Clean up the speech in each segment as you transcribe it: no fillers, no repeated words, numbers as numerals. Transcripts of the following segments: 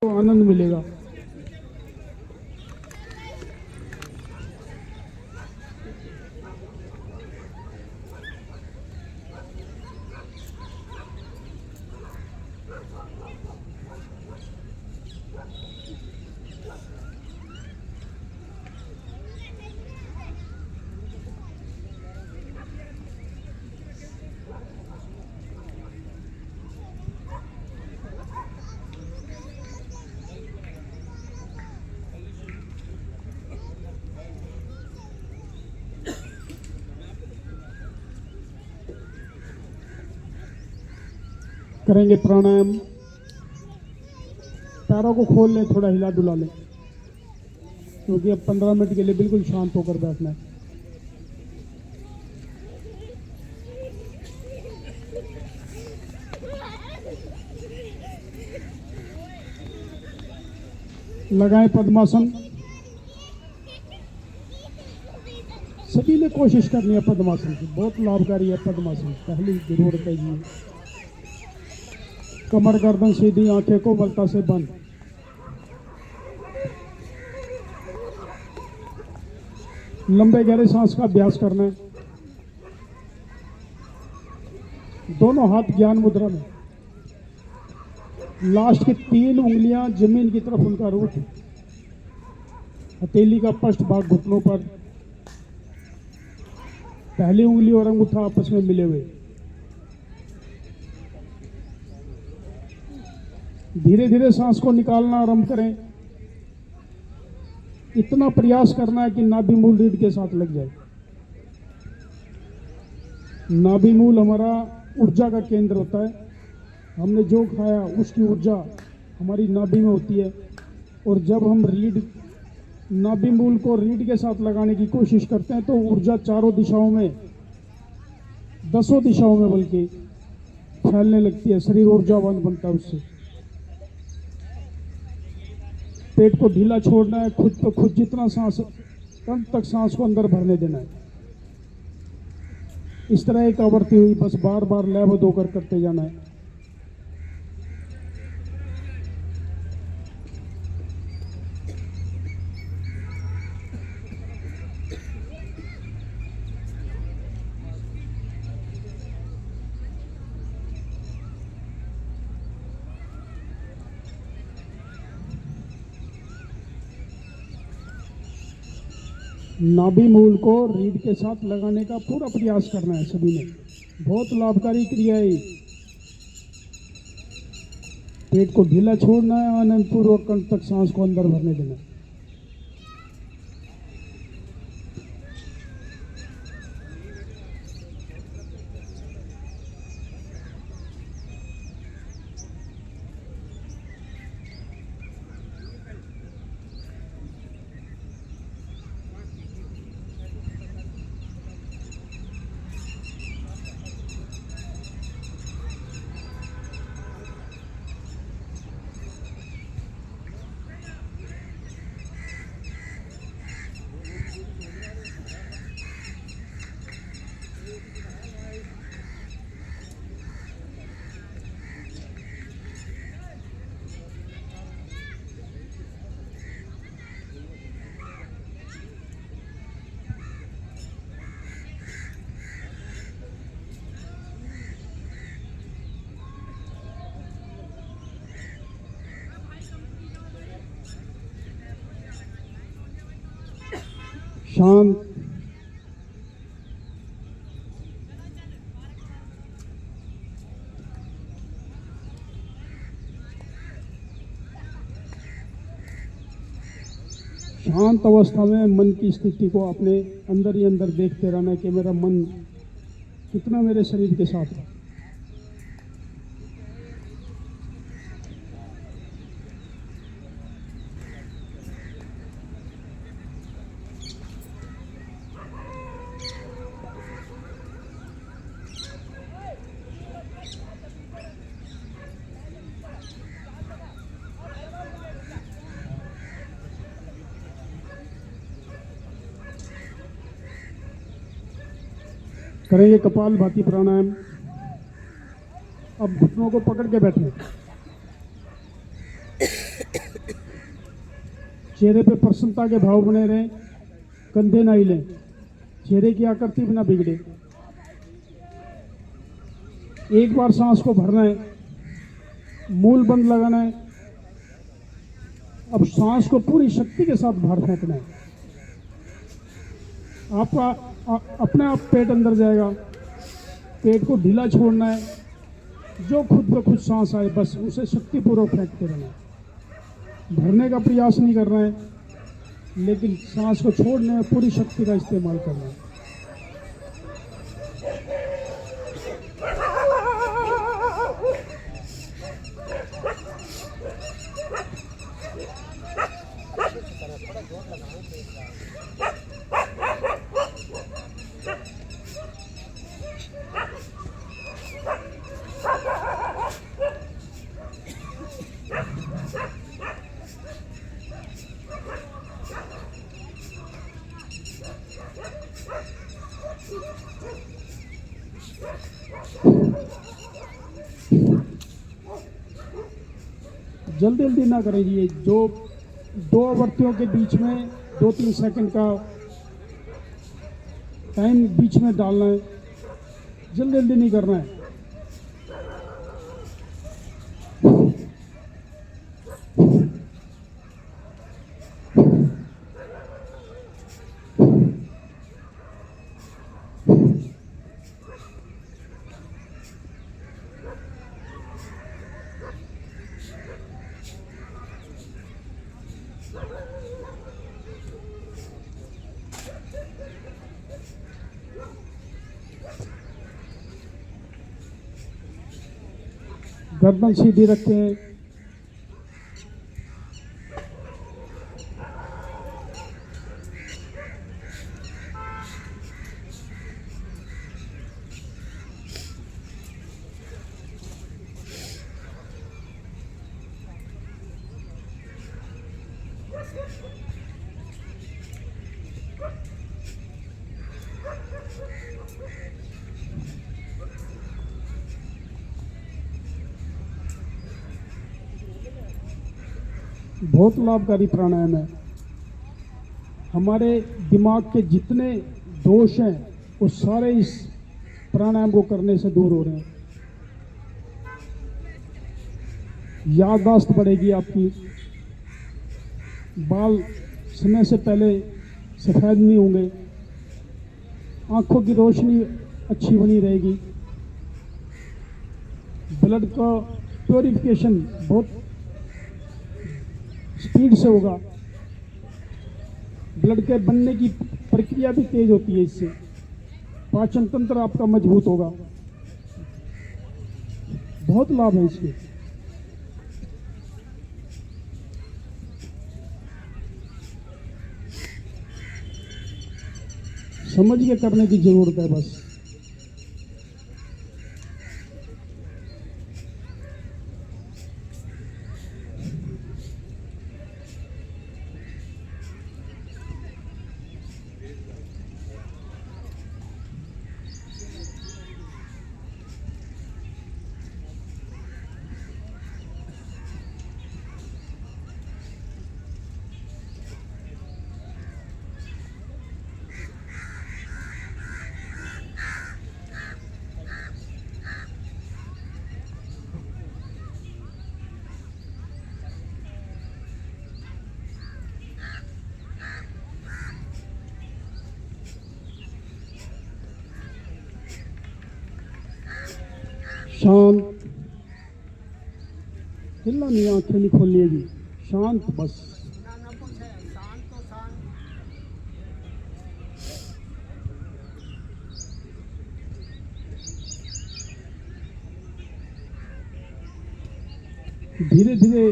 तो आनंद मिलेगा। करेंगे प्राणायाम। पैरों को खोल लें, थोड़ा हिला डुला लें, क्योंकि अब 15 मिनट के लिए बिल्कुल शांत होकर बैठना है। लगाएं पद्मासन। सभी ने कोशिश करनी है पद्मासन की, बहुत लाभकारी है पद्मासन, पहली जरूर कीजिए। कमर गर्दन सीधी, आंखें को बलता से बंद। लंबे गहरे सांस का अभ्यास करना है। दोनों हाथ ज्ञान मुद्रा में, लास्ट की 3 उंगलियां जमीन की तरफ उनका रुख, हथेली का पृष्ठ भाग घुटनों पर, पहली उंगली और अंगूठा आपस में मिले हुए। धीरे धीरे सांस को निकालना आरंभ करें। इतना प्रयास करना है कि नाभि मूल रीढ़ के साथ लग जाए। नाभि मूल हमारा ऊर्जा का केंद्र होता है। हमने जो खाया उसकी ऊर्जा हमारी नाभि में होती है, और जब हम नाभि मूल को रीढ़ के साथ लगाने की कोशिश करते हैं तो ऊर्जा चारों दिशाओं में, 10 दिशाओं में बल्कि फैलने लगती है। शरीर ऊर्जावान बनता है उससे। पेट को ढीला छोड़ना है, खुद तो खुद जितना सांस, अंत तक सांस को अंदर भरने देना है। इस तरह एक आवृत्ति हुई, बस बार बार लयबद्ध होकर करते जाना है। नाभि मूल को रीढ़ के साथ लगाने का पूरा प्रयास करना है सभी ने। बहुत लाभकारी क्रिया है। पेट को ढीला छोड़ना है, आनंद पूर्वक कंठ तक सांस को अंदर भरने देना है। शांत, शांत अवस्था में मन की स्थिति को अपने अंदर ही अंदर देखते रहना है कि मेरा मन कितना मेरे शरीर के साथ है। करेंगे कपाल भाती प्राणायाम। अब घुटनों को पकड़ के बैठे। चेहरे पे प्रसन्नता के भाव बने रहें, कंधे ना हिलें, चेहरे की आकृति भी ना बिगड़े। एक बार सांस को भरना है, मूल बंद लगाना है। अब सांस को पूरी शक्ति के साथ बाहर फेंकना है। आपका अपने आप पेट अंदर जाएगा, पेट को ढीला छोड़ना है। जो खुद ब खुद सांस आए बस उसे शक्तिपूर्वक फेंकते रहना है। भरने का प्रयास नहीं करना है, लेकिन सांस को छोड़ने में पूरी शक्ति का इस्तेमाल करना है। जल्दी जल्दी ना करें जी। जो दो आवर्तियों के बीच में 2-3 सेकंड का टाइम बीच में डालना है, जल्दी जल्दी नहीं करना है। गर्दन सीधी रखें, बहुत लाभकारी प्राणायाम है। हमारे दिमाग के जितने दोष हैं वो सारे इस प्राणायाम को करने से दूर हो रहे हैं। याददाश्त बढ़ेगी आपकी, बाल समय से पहले सफ़ेद नहीं होंगे, आंखों की रोशनी अच्छी बनी रहेगी, ब्लड का प्योरिफिकेशन बहुत स्पीड से होगा, ब्लड के बनने की प्रक्रिया भी तेज होती है। इससे पाचन तंत्र आपका मजबूत होगा। बहुत लाभ है इसके। समझ के करने की जरूरत है बस। शांत, हिलना नहीं, आंखें नहीं खोलनी है जी, शांत बस। धीरे धीरे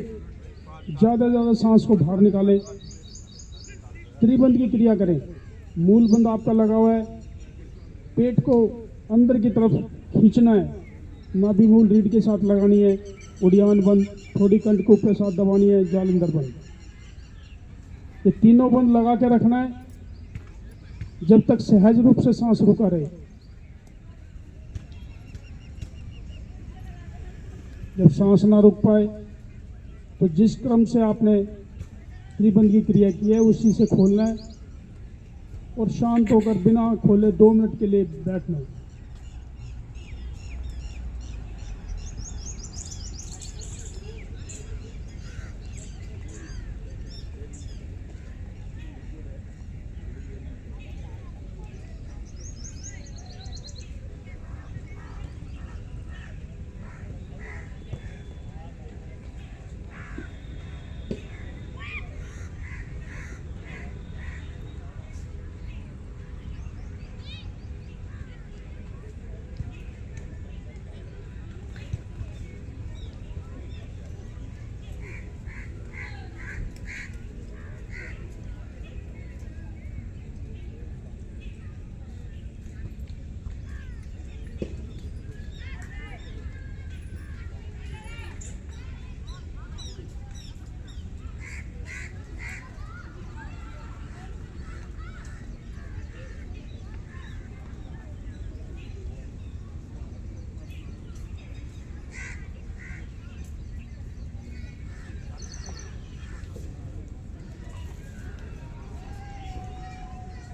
ज्यादा ज्यादा सांस को बाहर निकालें। त्रिबंध की क्रिया करें। मूल बंद आपका लगा हुआ है, पेट को अंदर की तरफ खींचना है, नाभि मूल रीढ़ के साथ लगानी है, उड़ियान बंद थोड़ी कंटकुप के साथ दबानी है, जालंधर बंद। ये तीनों बंद लगा के रखना है जब तक सहज रूप से सांस रुका रहे। जब सांस ना रुक पाए तो जिस क्रम से आपने त्रिबंध की क्रिया की है उसी से खोलना है और शांत होकर बिना खोले 2 मिनट के लिए बैठना है।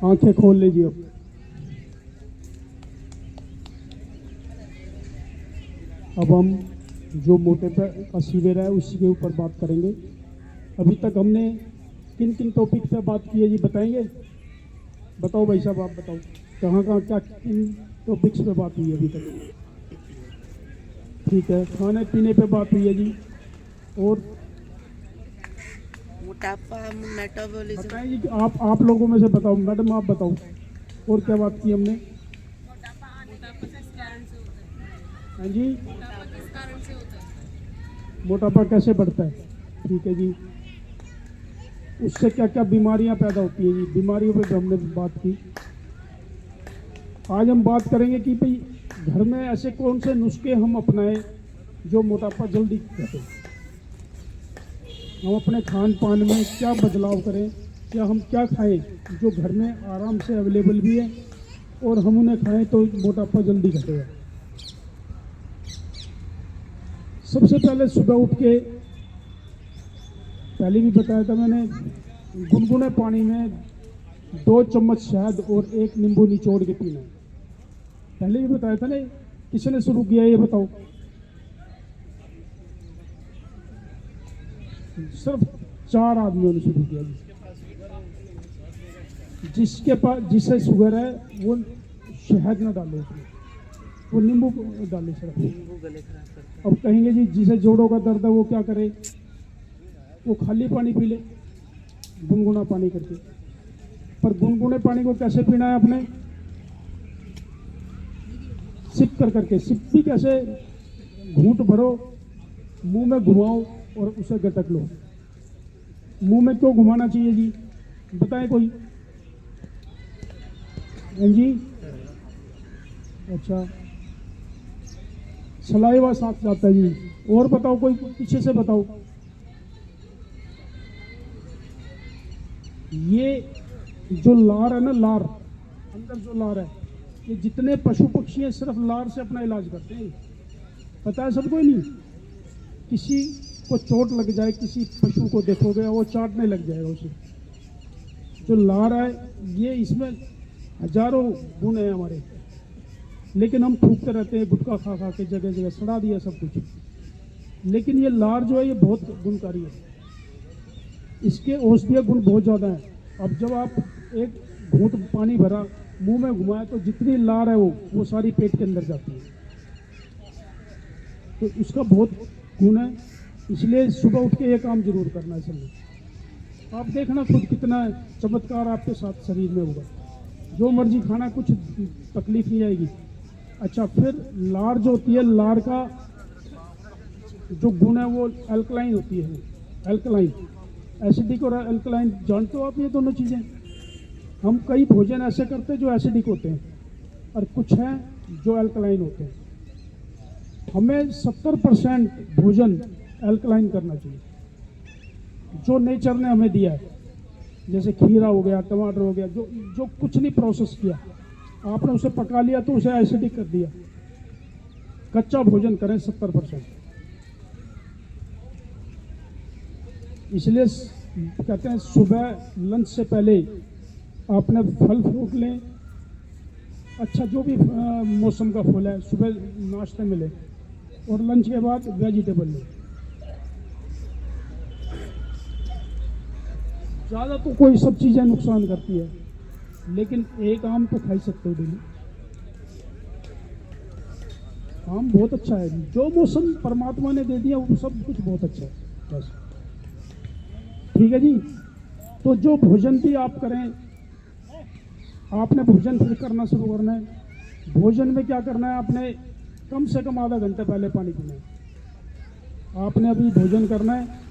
आंखें खोल लीजिए अब हम जो मोटेपा का शिविर है उसी के ऊपर बात करेंगे। अभी तक हमने किन किन टॉपिक पे बात की है जी बताएंगे? बताओ भाई साहब, आप बताओ कहाँ कहाँ क्या किन टॉपिक्स पे बात हुई है अभी तक? ठीक है, खाने पीने पे बात हुई है जी, और मोटापा, मेटाबॉलिज्म। बताएं जी, आप लोगों में से बताओ, मैडम आप बताओ और क्या बात की हमने? मोटापा किस कारण से होता है? हाँ जी, मोटापा किस कारण से होता है? मोटापा कैसे बढ़ता है? ठीक है जी, उससे क्या क्या बीमारियां पैदा होती है जी, बीमारियों पे भी हमने बात की। आज हम बात करेंगे कि भाई घर में ऐसे कौन से नुस्खे हम अपनाएं जो मोटापा जल्दी घटे। हम अपने खान पान में क्या बदलाव करें, या हम क्या खाएं जो घर में आराम से अवेलेबल भी है और हम उन्हें खाएं तो मोटापा जल्दी घटेगा। सबसे पहले सुबह उठ के, पहले भी बताया था मैंने, गुनगुने पानी में 2 चम्मच शहद और 1 नींबू निचोड़ के पीना है। पहले भी बताया था ना, किसने शुरू किया ये बताओ? सिर्फ 4 आदमियों ने शुरू किया जी। जिसके पास, जिसे शुगर है वो शहद न डाले उसमें, वो नींबू डाले सिर्फ। नींबू गले खराब करता है। अब कहेंगे जी जिसे जोड़ों का दर्द है वो क्या करे? वो खाली पानी पी ले, गुनगुना पानी करके। पर गुनगुने पानी को कैसे पीना है आपने? सिप कर करके। सिप भी कैसे? घूंट भरो, मुंह में घुमाओ और उसे गटक लो। मुंह में क्यों घुमाना चाहिए जी, बताएं कोई? हाँ जी, अच्छा, सलाइवा साथ जाता है जी। और बताओ कोई, पीछे से बताओ। ये जो लार है ना, लार, अंदर जो लार है, ये जितने पशु पक्षी हैं सिर्फ लार से अपना इलाज करते हैं। पता है सबको? ही नहीं, किसी को चोट लग जाए, किसी पशु को देखोगे वो चाटने लग जाएगा उसे। जो लार है ये, इसमें हजारों गुण है हमारे, लेकिन हम थूकते रहते हैं, गुटखा खा खा के जगह जगह सड़ा दिया सब कुछ। लेकिन ये लार जो है ये बहुत गुणकारी है, इसके औषधीय गुण बहुत ज़्यादा हैं। अब जब आप एक घूंट पानी भरा, मुंह में घुमाए, तो जितनी लार है वो सारी पेट के अंदर जाती है, तो उसका बहुत गुण है। इसलिए सुबह उठ के ये काम जरूर करना है सब। आप देखना खुद कितना चमत्कार आपके साथ शरीर में होगा। जो मर्जी खाना, कुछ तकलीफ नहीं आएगी। अच्छा, फिर लार जो होती है, लार का जो गुण है वो अल्कलाइन होती है। अल्कलाइन, एसिडिक और अल्कलाइन, जानते हो आप ये दोनों चीज़ें? हम कई भोजन ऐसे करते हैं जो एसिडिक होते हैं और कुछ हैं जो अल्कलाइन होते हैं। हमें 70% भोजन अल्कलाइन करना चाहिए, जो नेचर ने हमें दिया है। जैसे खीरा हो गया, टमाटर हो गया, जो कुछ नहीं प्रोसेस किया, आपने उसे पका लिया तो उसे एसिडिक कर दिया। कच्चा भोजन करें 70%। इसलिए कहते हैं सुबह लंच से पहले आपने फल फ्रूट लें, अच्छा जो भी मौसम का फल है सुबह नाश्ते में लें, और लंच के बाद वेजिटेबल लें। ज़्यादा तो कोई सब चीज़ें नुकसान करती है, लेकिन एक आम तो खा ही सकते हो डेली। आम बहुत अच्छा है, जो मौसम परमात्मा ने दे दिया वो सब कुछ बहुत अच्छा है बस। ठीक है जी। तो जो भोजन भी आप करें, आपने भोजन फिर करना शुरू करना है। भोजन में क्या करना है, आपने कम से कम आधा घंटे पहले पानी पीना है। आपने अभी भोजन करना है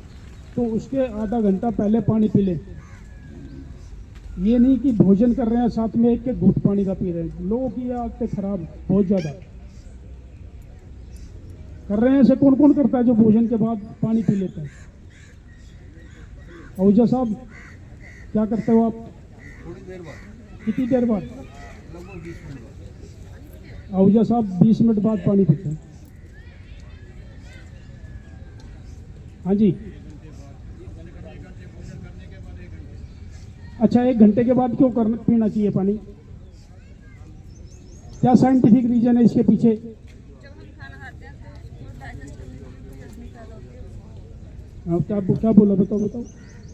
तो उसके आधा घंटा पहले पानी पी लें। ये नहीं कि भोजन कर रहे हैं साथ में एक घूंट पानी का पी रहे हैं। लोगों की ये आदतें खराब बहुत ज़्यादा कर रहे हैं। ऐसे कौन कौन करता है जो भोजन के बाद पानी पी लेता है? आहूजा साहब क्या करते हो आप? थोड़ी देर बाद, कितनी देर बाद? लगभग 20 मिनट बाद। आहूजा साहब 20 मिनट बाद पानी पीते हैं। हाँ जी। अच्छा, 1 घंटे के बाद क्यों पीना चाहिए पानी? क्या साइंटिफिक रीजन है इसके पीछे? जब हम खाना खाते हैं तो डाइजेस्ट करने में जल्दी ज़्यादा होती है। क्या बोला, बताओ बताओ।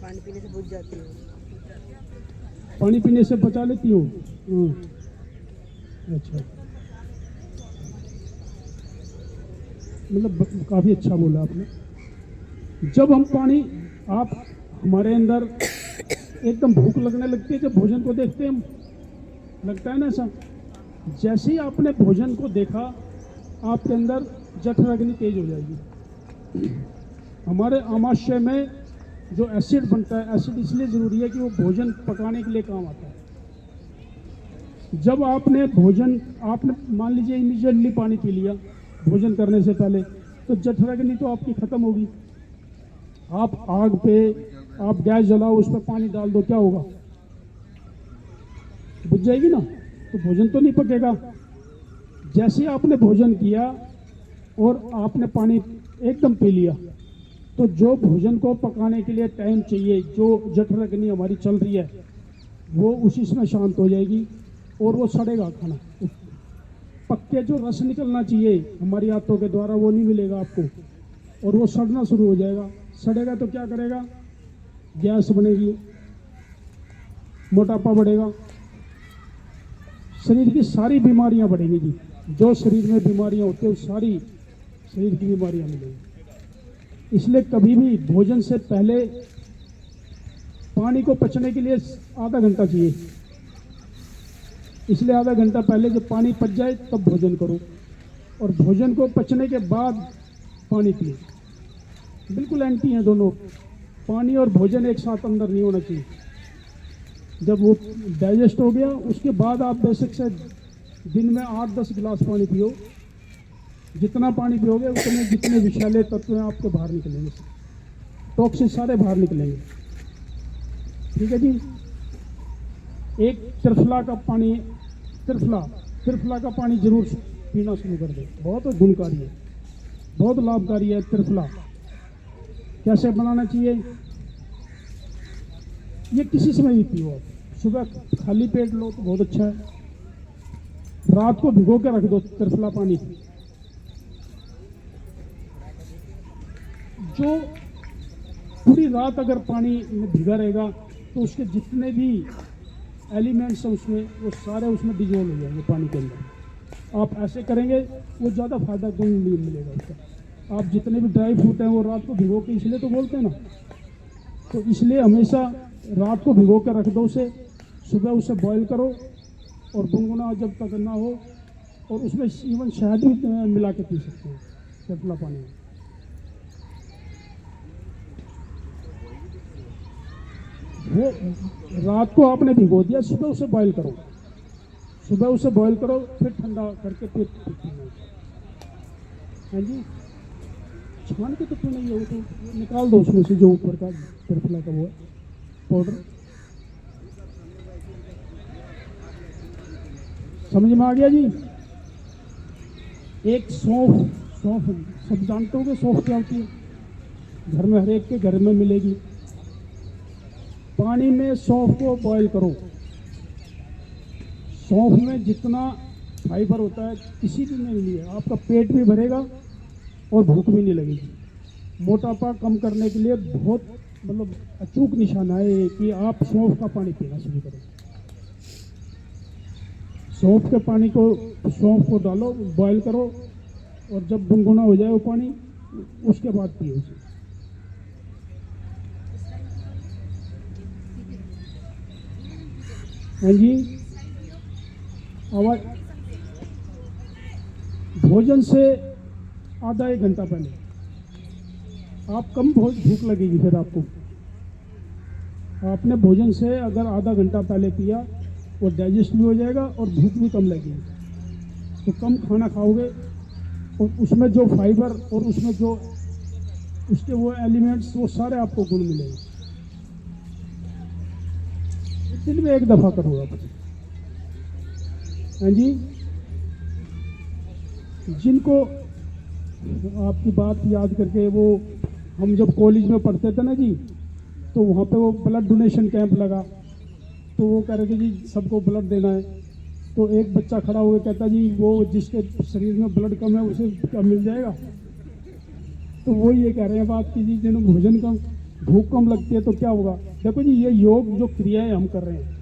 पानी पीने से बुझ जाती है। पानी पीने से बचा लेती हो? अच्छा, मतलब काफ़ी अच्छा बोला आपने। जब हम पानी, आप हमारे अंदर एकदम भूख लगने लगती है जब भोजन को देखते हैं हम, लगता है ना ऐसा। जैसे ही आपने भोजन को देखा आपके अंदर जठराग्नि तेज हो जाएगी। हमारे आमाशय में जो एसिड बनता है, एसिड इसलिए ज़रूरी है कि वो भोजन पकाने के लिए काम आता है। जब आपने मान लीजिए इमीडिएटली पानी पी लिया भोजन करने से पहले, तो जठराग्नि तो आपकी ख़त्म होगी। आप आग पे आप गैस जलाओ, उस पर पानी डाल दो, क्या होगा? बुझ जाएगी ना, तो भोजन तो नहीं पकेगा। जैसे आपने भोजन किया और आपने पानी एकदम पी लिया, तो जो भोजन को पकाने के लिए टाइम चाहिए, जो जठराग्नि हमारी चल रही है, वो उसी समय शांत हो जाएगी और वो सड़ेगा खाना। पक्के जो रस निकलना चाहिए हमारी आंतों के द्वारा वो नहीं मिलेगा आपको, और वो सड़ना शुरू हो जाएगा। सड़ेगा तो क्या करेगा? गैस बनेगी, मोटापा बढ़ेगा, शरीर की सारी बीमारियां बढ़ेंगी जी। जो शरीर में बीमारियां होती है वो सारी शरीर की बीमारियां मिलेंगी। इसलिए कभी भी भोजन से पहले पानी को पचने के लिए आधा घंटा चाहिए। इसलिए आधा घंटा पहले जब पानी पच जाए तब भोजन करो, और भोजन को पचने के बाद पानी पिए। बिल्कुल एंटी हैं दोनों। पानी और भोजन एक साथ अंदर नहीं होना चाहिए। जब वो डाइजेस्ट हो गया उसके बाद आप बेसिक से दिन में 8-10 गिलास पानी पियो। जितना पानी पियोगे उतने जितने विषैले तत्व हैं आपके बाहर निकलेंगे, टॉक्सिन सारे बाहर निकलेंगे। ठीक है जी। एक त्रिफला का पानी, त्रिफला का पानी जरूर पीना शुरू कर दें। बहुत गुणकारी है, बहुत लाभकारी है त्रिफला। कैसे बनाना चाहिए? ये किसी समय भी पियो आप। सुबह खाली पेट लो तो बहुत अच्छा है। रात को भिगो के रख दो त्रिफला पानी। जो पूरी रात अगर पानी में भिगा रहेगा तो उसके जितने भी एलिमेंट्स हैं उसमें, वो सारे उसमें डिजोल्व हो जाएंगे पानी के अंदर। आप ऐसे करेंगे वो ज़्यादा फायदा कोई नहीं मिलेगा उसका। आप जितने भी ड्राई फ्रूट हैं वो रात को भिगो के, इसलिए तो बोलते हैं ना, तो इसलिए हमेशा रात को भिगो के रख दो उसे। सुबह उसे बॉईल करो और गुनगुना जब तक ना हो, और उसमें इवन शहद भी मिला के पी सकते हैं त्रिफला पानी में। वो रात को आपने भिगो दिया, सुबह उसे बॉईल करो, फिर ठंडा करके फिर पीना। हाँ जी, छान के तो पीना ही हो, तो निकाल दो उसमें से जो ऊपर का त्रिफला का वो है पाउडर। समझ में आ गया जी? एक सौंफ सब जानते होंगे सौंफ क्या होती है? घर में हर एक के घर में मिलेगी। पानी में सौंफ को बॉईल करो। सौंफ में जितना फाइबर होता है किसी भी में नहीं है, आपका पेट भी भरेगा और भूख भी नहीं लगेगी। मोटापा कम करने के लिए बहुत मतलब अचूक निशाना है कि आप सौंफ का पानी पीना शुरू करें। सौंफ के पानी को, सौंफ को डालो, बॉईल करो और जब गुनगुना हो जाए वो पानी, उसके बाद पियो उसे। हाँ जी, आवाज। भोजन से आधा एक घंटा पहले आप कम भूख लगेगी। फिर आपको आपने भोजन से अगर आधा घंटा पहले पिया वो डाइजेस्ट भी हो जाएगा और भूख भी कम लगेगी। तो कम खाना खाओगे और उसमें जो फाइबर और उसमें जो उसके वो एलिमेंट्स, वो सारे आपको गुण मिलेंगे। दिन में एक दफ़ा करूँगा आप। हाँ जी, जिनको आपकी बात याद करके, वो हम जब कॉलेज में पढ़ते थे ना जी, तो वहाँ पे वो ब्लड डोनेशन कैंप लगा, तो वो कह रहे थे जी सबको ब्लड देना है। तो एक बच्चा खड़ा हुआ कहता जी वो जिसके शरीर में ब्लड कम है उसे क्या मिल जाएगा। तो वो ये कह रहे हैं बात कि जी जिन्हें भोजन कम, भूख कम लगती है तो क्या होगा। देखो जी, ये योग जो क्रियाएं हम कर रहे हैं,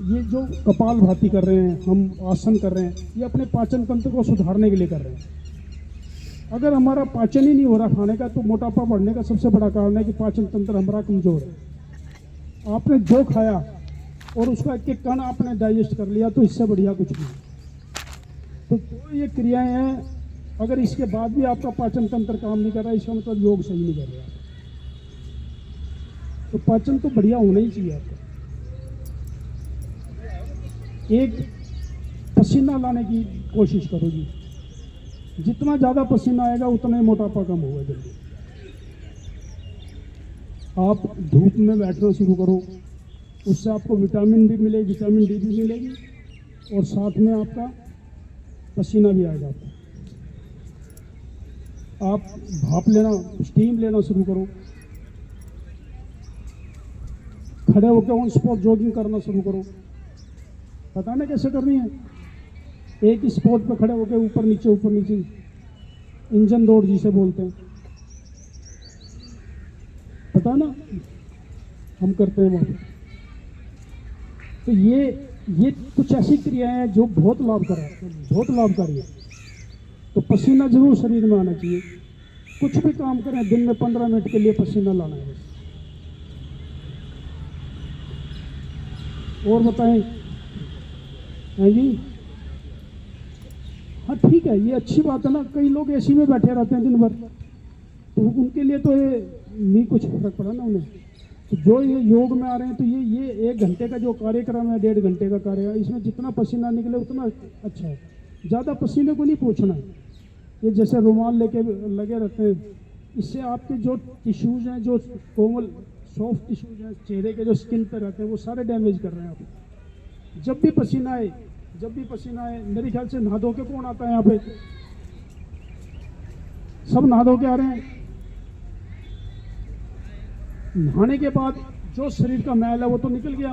ये जो कपाल भाती कर रहे हैं, हम आसन कर रहे हैं, ये अपने पाचन तंत्र को सुधारने के लिए कर रहे हैं। अगर हमारा पाचन ही नहीं हो रहा खाने का, तो मोटापा बढ़ने का सबसे बड़ा कारण है कि पाचन तंत्र हमारा कमजोर है। आपने जो खाया और उसका एक एक कण आपने डाइजेस्ट कर लिया, तो इससे बढ़िया कुछ नहीं। तो जो ये क्रियाएं हैं, अगर इसके बाद भी आपका पाचन तंत्र काम नहीं कर रहा, इसका मतलब योग सही नहीं कर रहा। तो पाचन तो बढ़िया होना ही चाहिए आपका। एक पसीना लाने की कोशिश करो जी, जितना ज़्यादा पसीना आएगा उतना ही मोटापा कम होगा जल्दी। आप धूप में बैठना शुरू करो, उससे आपको विटामिन भी मिलेगी, विटामिन डी भी मिलेगी और साथ में आपका पसीना भी आएगा। आप भाप लेना, स्टीम लेना शुरू करो, खड़े होकर ऑन स्पॉट जॉगिंग करना शुरू करो। पता ना कैसे करनी है, एक ही स्पॉट पे खड़े होकर ऊपर नीचे इंजन दौड़ जिसे बोलते हैं, पता ना, हम करते हैं वहाँ पे। तो ये कुछ ऐसी क्रियाएं हैं जो बहुत लाभकारी है। तो पसीना जरूर शरीर में आना चाहिए। कुछ भी काम करें, दिन में 15 मिनट के लिए पसीना लाना है। और बताएं। हैं जी, हाँ ठीक है, ये अच्छी बात है ना। कई लोग एसी में बैठे रहते हैं दिन भर, तो उनके लिए तो ये नहीं कुछ फर्क पड़ा ना उन्हें। तो जो ये योग में आ रहे हैं, तो ये 1 घंटे का जो कार्यक्रम है, 1.5 घंटे का कार्य है, इसमें जितना पसीना निकले उतना अच्छा है। ज़्यादा पसीने को नहीं पोंछना है। ये जैसे रुमाल लेके लगे रहते हैं, इससे आपके जो टिश्यूज़ हैं, जो कोमल सॉफ्ट टिश्यूज़ हैं चेहरे के, जो स्किन पर रहते हैं, वो सारे डैमेज कर रहे हैं आप। जब भी पसीना आए, मेरे ख्याल से नहा धो के कौन आता है यहाँ पे? सब नहा धो के आ रहे हैं। नहाने के बाद जो शरीर का मैल है वो तो निकल गया।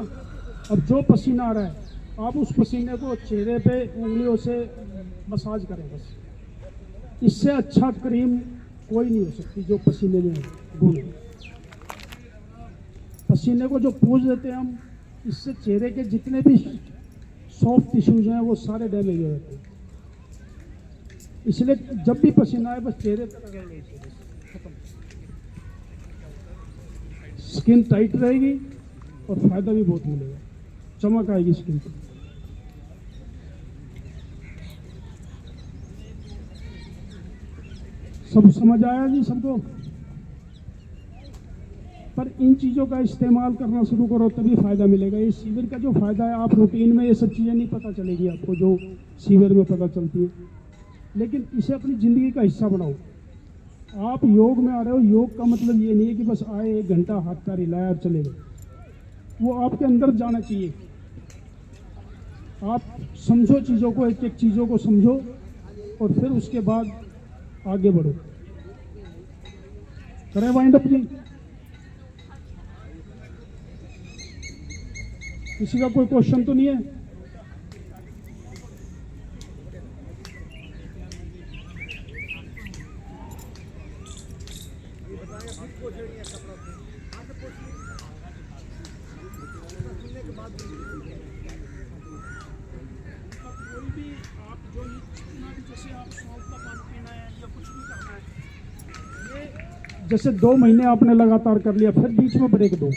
अब जो पसीना आ रहा है, आप उस पसीने को चेहरे पे उंगलियों से मसाज करें बस। इससे अच्छा क्रीम कोई नहीं हो सकती जो पसीने में गुण है। पसीने को जो पूछ देते हैं हम, इससे चेहरे के जितने भी सॉफ्ट टिश्यूज हैं वो सारे डैमेज हो जाते हैं। इसलिए जब भी पसीना आए बस चेहरे पर रगड़ लो, खत्म। स्किन टाइट रहेगी और फायदा भी बहुत मिलेगा, चमक आएगी स्किन पर। सब समझ आया जी सबको? पर इन चीज़ों का इस्तेमाल करना शुरू करो, तभी फ़ायदा मिलेगा। ये शिविर का जो फ़ायदा है, आप रूटीन में ये सब चीज़ें नहीं पता चलेगी आपको जो शिविर में पता चलती है, लेकिन इसे अपनी ज़िंदगी का हिस्सा बनाओ। आप योग में आ रहे हो, योग का मतलब ये नहीं है कि बस आए 1 घंटा हाथ पैर हिलाया और चले गए। वो आपके अंदर जाना चाहिए। आप समझो चीज़ों को, एक एक चीज़ों को समझो और फिर उसके बाद आगे बढ़ो। करें वाइंड अप जी? किसी का कोई क्वेश्चन तो नहीं है? कोई भी आप जो जितना भी जैसे आप सौंफ का पानी पीना है या कुछ भी करना है, ये जैसे 2 महीने आपने लगातार कर लिया, फिर बीच में ब्रेक दो।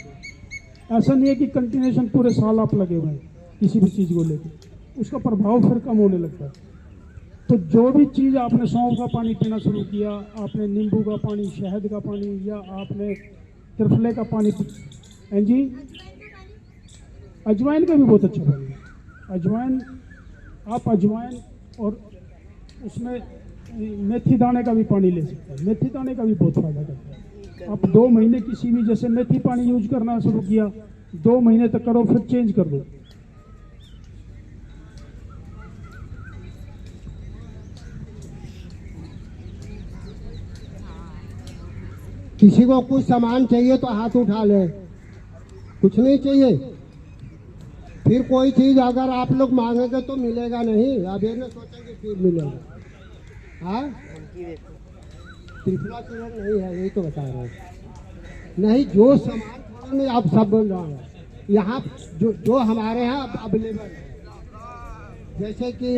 ऐसा नहीं है कि कंटिन्यूशन पूरे साल आप लगे हुए हैं किसी भी चीज़ को लेकर, उसका प्रभाव फिर कम होने लगता है। तो जो भी चीज़ आपने सौंफ का पानी पीना शुरू किया, आपने नींबू का पानी, शहद का पानी, या आपने त्रिफले का पानी, हैं जी, अजवाइन का भी बहुत अच्छा पानी है। अजवाइन, आप अजवाइन और उसमें मेथी दाने का भी पानी ले सकते हैं। मेथी दाने का भी बहुत फायदा करता है। आप 2 महीने किसी भी, जैसे मेथी पानी यूज करना शुरू किया, 2 महीने तक करो, फिर चेंज कर दो। किसी को कुछ सामान चाहिए तो हाथ उठा ले, कुछ नहीं चाहिए। फिर कोई चीज अगर आप लोग मांगेंगे तो मिलेगा नहीं, अब ये ना सोचेंगे फिर मिलेगा। हाँ, त्रिफला चूर्ण नहीं है, यही तो बता रहा हूँ। नहीं, जो सामान थोड़ा नहीं, आप सब बोल रहा है यहाँ जो हमारे यहाँ अवेलेबल है, जैसे कि